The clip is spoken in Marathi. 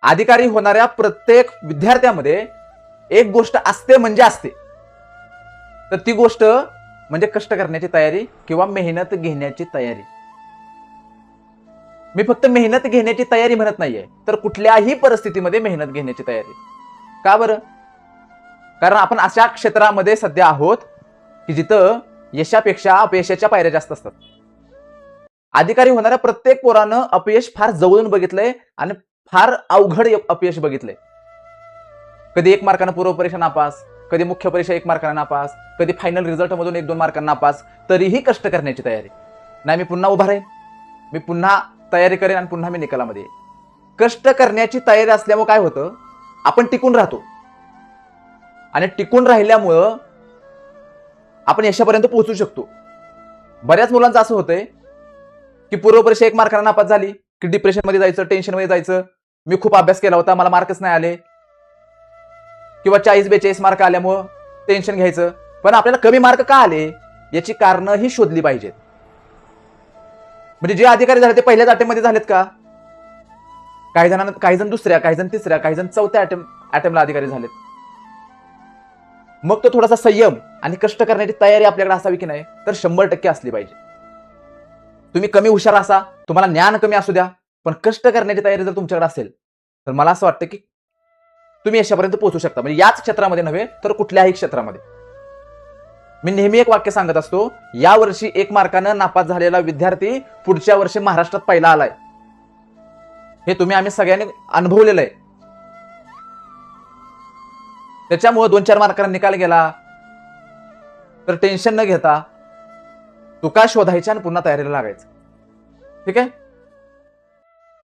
अधिकारी होणाऱ्या प्रत्येक विद्यार्थ्यामध्ये एक गोष्ट असते म्हणजे असते, तर ती गोष्ट म्हणजे कष्ट करण्याची तयारी किंवा मेहनत घेण्याची तयारी. मी फक्त मेहनत घेण्याची तयारी म्हणत नाहीये, तर कुठल्याही परिस्थितीमध्ये मेहनत घेण्याची तयारी. का बरं? कारण आपण अशा क्षेत्रामध्ये सध्या आहोत की जिथं यशापेक्षा अपयशाच्या पायऱ्या जास्त असतात. अधिकारी होणाऱ्या प्रत्येक पोरानं अपयश फार जवळून बघितलंय आणि फार अवघड अपयश बघितलंय. कधी 1 मार्कानं पूर्व परीक्षा नापास, कधी मुख्य परीक्षा 1 मार्कानं नापास, कधी फायनल रिझल्ट मधून 1-2 मार्कांना नापास, तरीही कष्ट करण्याची तयारी. नाही, मी पुन्हा उभा राहीन, मी पुन्हा तयारी करेन आणि पुन्हा मी निकालामध्ये येईन. कष्ट करण्याची तयारी असल्यामुळे काय होतं, आपण टिकून राहतो आणि टिकून राहिल्यामुळं आपण यशापर्यंत पोहोचू शकतो. बऱ्याच मुलांचं असं होतंय की पूर्व परीक्षा 1 मार्कानं नापास झाली की डिप्रेशन मध्ये जायचं, टेन्शन मध्ये जायचं. मी खूप अभ्यास केला होता, मला मार्कच नाही आले, किंवा 40-42 मार्क आल्यामुळं टेन्शन घ्यायचं. पण आपल्याला कमी मार्क का आले याची कारणं ही शोधली पाहिजेत. म्हणजे जे अधिकारी झाले ते पहिल्याच अटेम्प्टमध्ये झालेत का? काही जण दुसऱ्या, काही जण तिसऱ्या, काही जण चौथ्या अटेम्प्टला अधिकारी झालेत. मग तो थोडासा संयम आणि कष्ट करण्याची तयारी आपल्याकडे असावी की नाही, तर 100% असली पाहिजे. तुम्ही कमी हुशार असा, तुम्हाला ज्ञान कमी असू द्या, पण कष्ट करण्याची तयारी जर तुमच्याकडे असेल तर मला असं वाटतं की तुम्ही यशापर्यंत पोहोचू शकता. म्हणजे याच क्षेत्रामध्ये नव्हे तर कुठल्याही क्षेत्रामध्ये. मी नेहमी एक वाक्य सांगत असतो, या वर्षी 1 मार्कानं नापास झालेला विद्यार्थी पुढच्या वर्षी महाराष्ट्रात पहिला आलाय. हे आम्ही सगळ्यांनी अनुभवलेलं आहे. त्याच्यामुळे 2-4 मार्कांना निकाल गेला तर टेन्शन न घेता तुका शोधायच्या आणि पुन्हा तयारीला लागायचं. ठीक आहे.